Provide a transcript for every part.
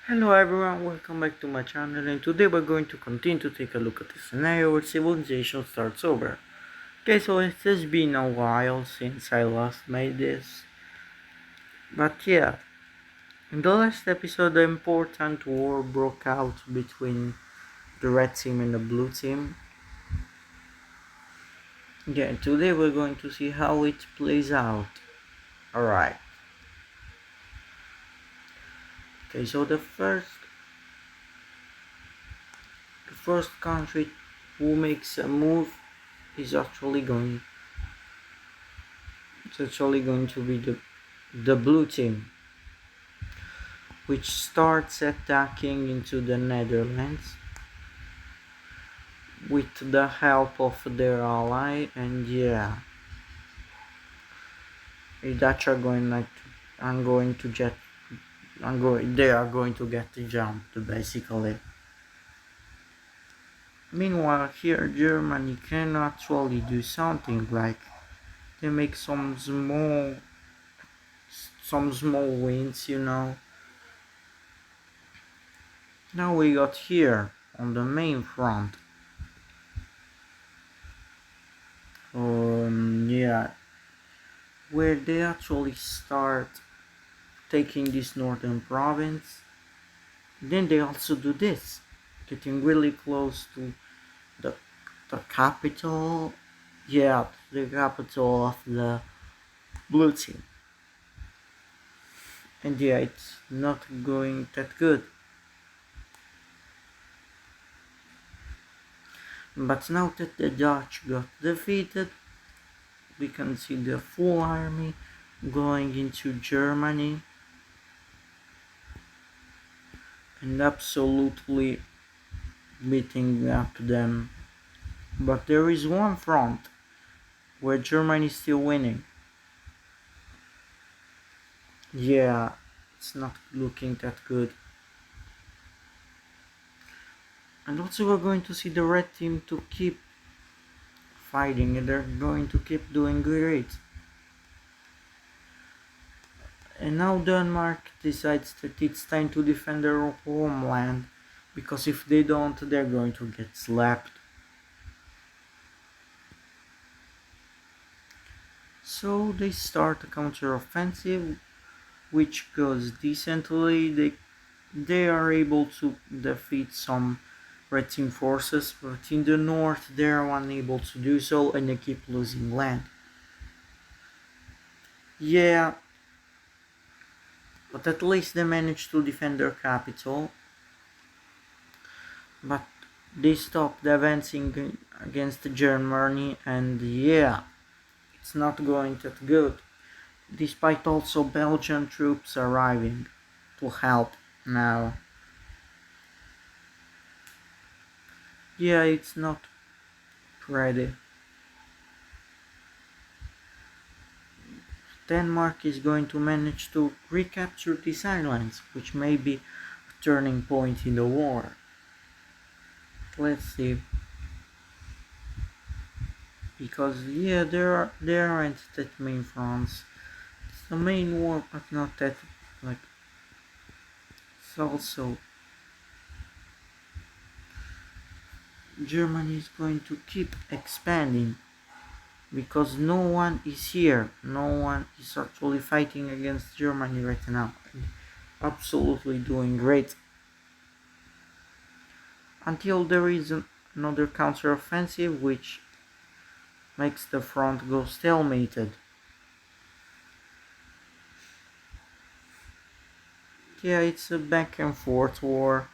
Hello everyone, welcome back to my channel, and today we're going to continue to take a look at the scenario where civilization starts over. Okay, so it has been a while since I last made this, but yeah, in the last episode the important war broke out between the red team and the blue team. Yeah, today we're going to see how it plays out. Alright, okay, so the first country who makes a move is actually going to be the blue team, which starts attacking into the Netherlands with the help of their ally. And yeah, the Dutch are going like I'm going to jet I'm going they are going to get jumped basically. Meanwhile here Germany can actually do something, like they make some small wins. Now we got here on the main front. Yeah, where they actually start taking this northern province. Then they also do this, getting really close to the, the capital. Yeah, the capital of the blue team. And yeah, it's not going that good. But now that the Dutch got defeated, we can see the full army going into Germany and absolutely beating up them. But there is one front where Germany is still winning. Yeah, it's not looking that good. And also we're going to see the red team to keep fighting, and they're going to keep doing great. And now Denmark decides that it's time to defend their homeland, because if they don't, they're going to get slapped. So they start a counter-offensive, which goes decently. They are able to defeat some red team forces, but in the north they are unable to do so, and they keep losing land. Yeah, but at least they managed to defend their capital. But they stopped advancing against Germany, and yeah, it's not going that good. Despite also Belgian troops arriving to help now. Yeah, it's not pretty. Denmark is going to manage to recapture these islands, which may be a turning point in the war. Let's see. Because yeah, there aren't that many fronts. It's the main war, but not that, like, it's also Germany is going to keep expanding because no one is here. No one is actually fighting against Germany right now. Absolutely doing great. Until there is another counter-offensive which makes the front go stalemated. Yeah, it's a back and forth war,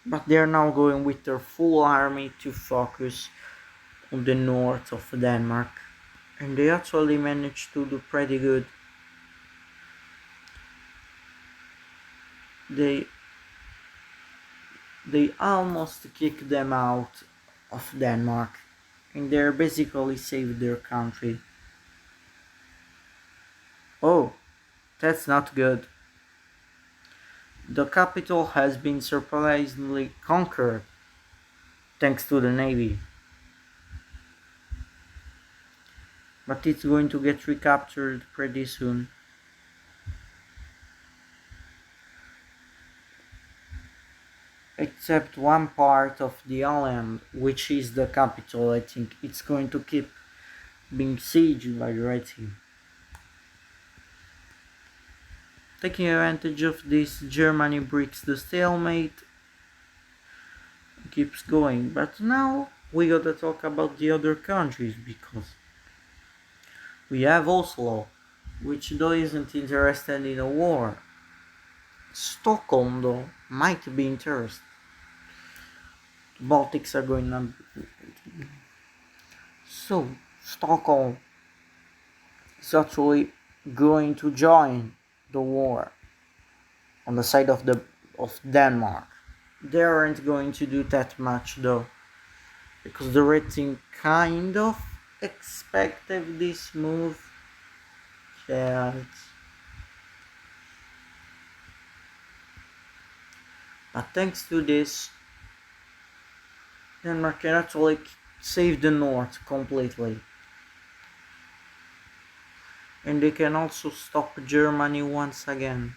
but they're now going with their full army to focus on the north of Denmark, and they actually managed to do pretty good. They they almost kicked them out of Denmark, and they basically saved their country. Oh, that's not good. The capital has been surprisingly conquered thanks to the navy, but it's going to get recaptured pretty soon. except one part of the island, which is the capital. I think it's going to keep being sieged by the Red Team. Taking advantage of this, Germany breaks the stalemate, keeps going. But now we gotta talk about the other countries because we have Oslo, which though isn't interested in a war. Stockholm though might be interested. The Baltics are going on. So Stockholm is actually going to join the war on the side of Denmark. They aren't going to do that much though, because the Red Team kind of expected this move. Yeah, but thanks to this, Denmark can actually save the north completely. And they can also stop Germany once again.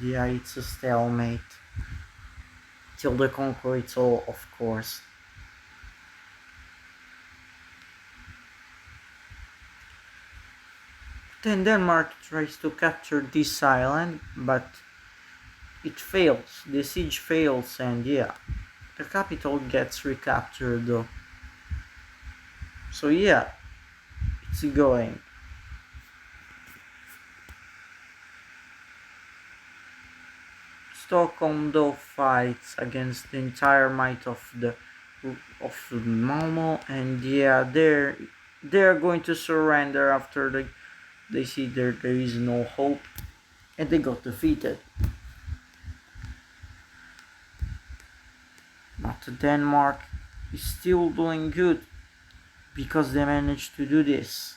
Yeah, it's a stalemate. Till they conquer it all, of course. Then Denmark tries to capture this island, but it fails. The siege fails, and yeah, the capital gets recaptured though. So yeah, it's going. Stockholm though fights against the entire might of Malmo, and yeah, they're going to surrender after they see there is no hope, and they got defeated. But Denmark is still doing good because they managed to do this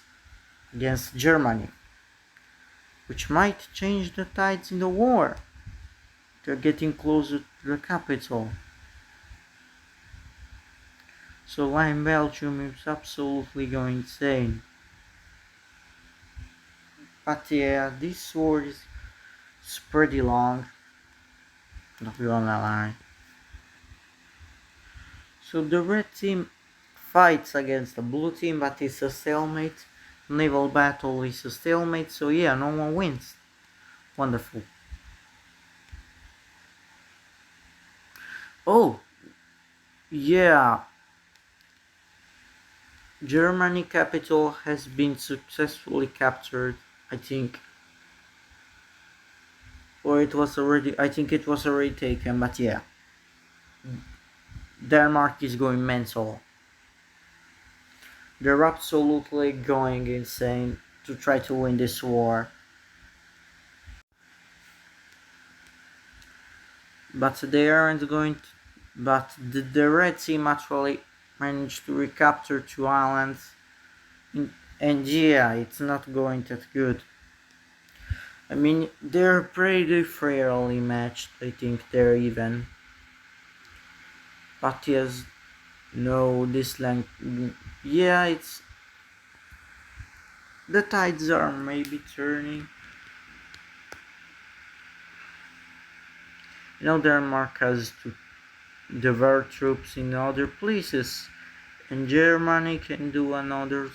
against Germany, which might change the tides in the war. They're getting closer to the capital. So Line Belgium is absolutely going insane. But yeah, this war is pretty long. Not gonna lie. So the red team fights against the blue team, but it's a stalemate. Naval battle is a stalemate, so yeah, no one wins. Wonderful. Oh, yeah. Germany capital has been successfully captured, I think. Or it was already, I think it was already taken, but yeah. Denmark is going mental. They're absolutely going insane to try to win this war. But they aren't going to, but the Red Team actually managed to recapture two islands. And yeah, it's not going that good. I mean, they're pretty fairly matched. I think they're even. But yes, no, this length. Yeah, it's. The tides are maybe turning. You know, Denmark has to divert troops in other places, and Germany can do another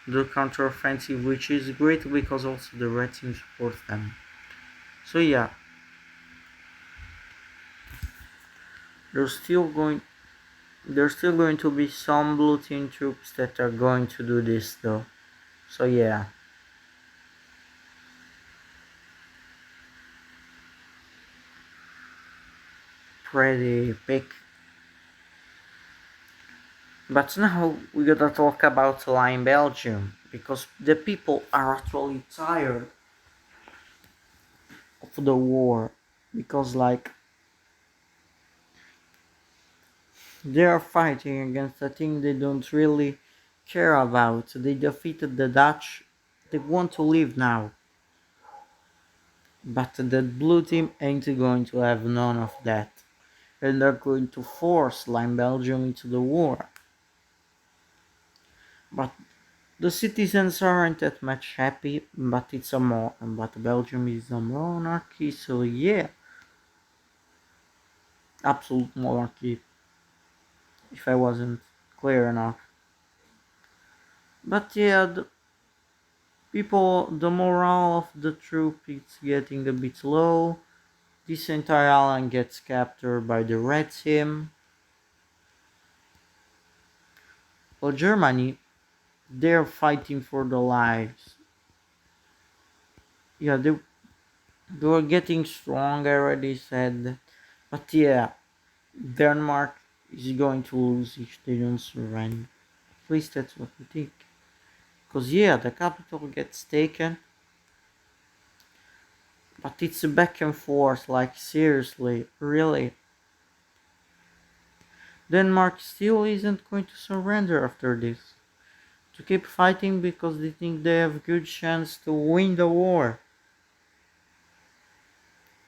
the counteroffensive, which is great because also the red team supports them. So yeah, there's still going there's still going to be some blue team troops that are going to do this though. So yeah. Pretty epic. But now we gotta talk about Line Belgium because the people are actually tired of the war because like they are fighting against a thing they don't really care about. They defeated the Dutch. They want to leave now. But the blue team ain't going to have none of that. And they're going to force Line Belgium into the war. But the citizens aren't that much happy, but but Belgium is a monarchy, so yeah. absolute monarchy, if I wasn't clear enough. But yeah, the morale of the troop is getting a bit low. This entire island gets captured by the red team. Well, Germany, they're fighting for their lives. Yeah, they were getting strong, I already said. But yeah, Denmark is going to lose if they don't surrender. At least that's what we think. Because yeah, the capital gets taken, but it's a back and forth, like seriously, really. Denmark still isn't going to surrender after this. To keep fighting because they think they have good chance to win the war.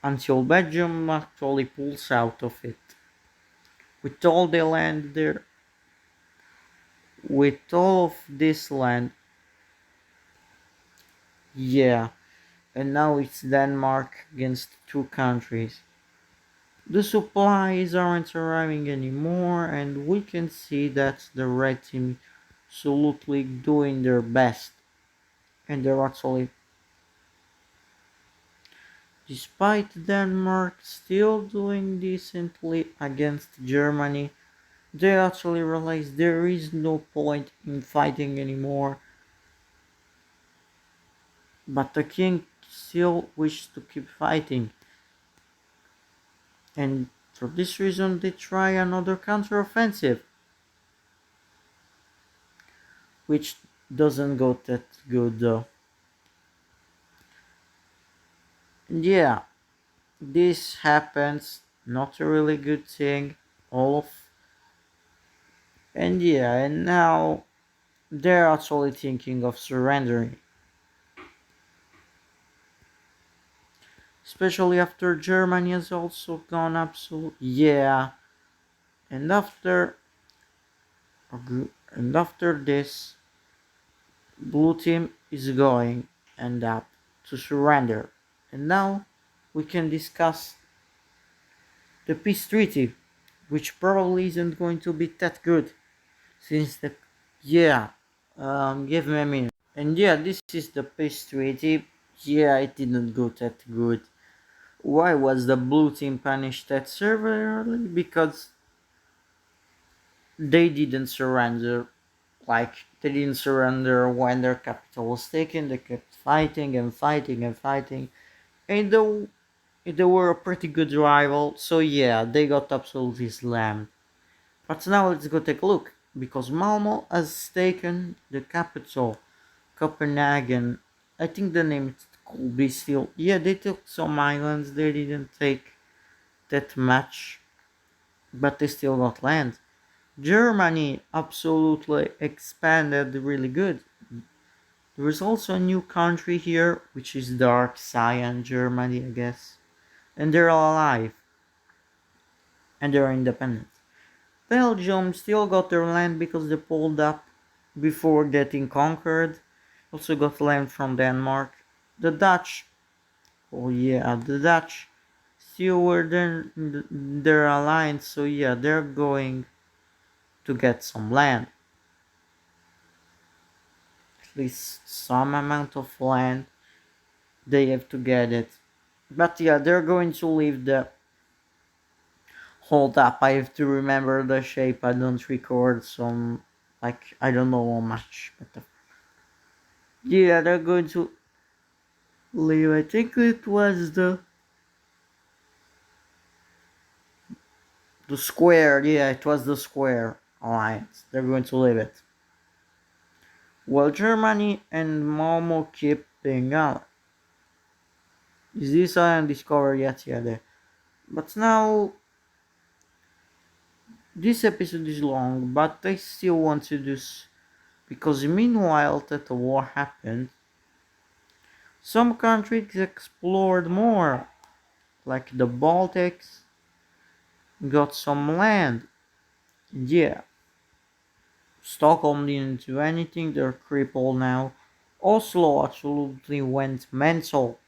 Until Belgium actually pulls out of it. With all the land there, with all of this land, yeah, and now it's Denmark against two countries. The supplies aren't arriving anymore, and we can see that the red team absolutely doing their best. And they're actually, despite Denmark still doing decently against Germany, they actually realize there is no point in fighting anymore. But the king still wishes to keep fighting, and for this reason they try another counteroffensive, which doesn't go that good though. And yeah, this happens, not a really good thing. All of and yeah, and now they're actually thinking of surrendering, especially after Germany has also gone absolute. Yeah, and after this, blue team is going and up to surrender. And now we can discuss the peace treaty, which probably isn't going to be that good since the yeah. Give me a minute. And yeah, this is the peace treaty. Yeah, it didn't go that good. Why was the blue team punished that severely? Because they didn't surrender. Like they didn't surrender when their capital was taken. They kept fighting and fighting and fighting. And they were a pretty good rival. So yeah, they got absolutely slammed. But now let's go take a look. Because Malmo has taken the capital, Copenhagen. I think the name could be still. Yeah, they took some islands. They didn't take that much, but they still got land. Germany absolutely expanded really good. There is also a new country here, which is Dark Cyan Germany, I guess. And they're all alive. And they're independent. Belgium still got their land because they pulled up before getting conquered. Also got land from Denmark. The Dutch, oh yeah, the Dutch still were their alliance, so yeah, they're going to get some land. At least some amount of land. They have to get it. But yeah, they're going to leave the hold up. I have to remember the shape. I don't record some like I don't know how much. But yeah, they're going to leave. I think it was the square. Yeah, it was the square alliance. They're going to leave it. Well, Germany and Malmo keep being out. Is this undiscovered yet? Yeah, there. But now this episode is long, but I still want to do because meanwhile that the war happened, some countries explored more, like the Baltics got some land. Yeah, Stockholm didn't do anything, they're crippled now. Oslo absolutely went mental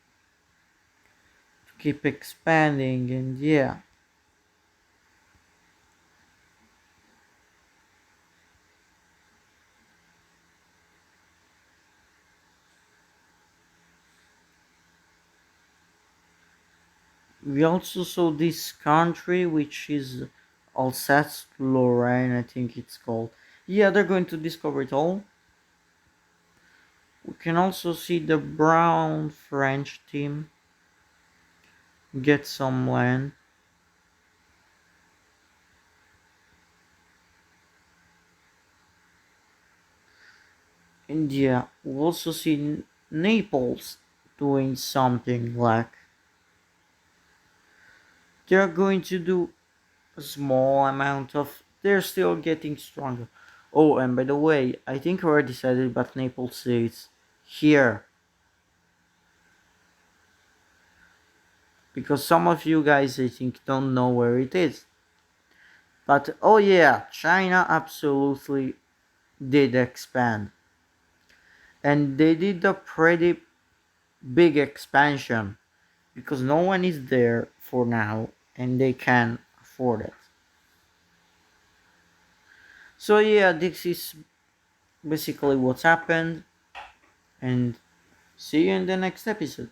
to keep expanding, and yeah. We also saw this country which is Alsace-Lorraine, I think it's called. Yeah, they're going to discover it all. We can also see the brown French team get some land. India, we also see Naples doing something like they're going to do a small amount of. They're still getting stronger. Oh, and by the way, I think I already said it, but Naples is here because some of you guys I think don't know where it is. But oh yeah, China absolutely did expand. And they did a pretty big expansion because no one is there for now and they can afford it. So yeah, this is basically what's happened and see you in the next episode.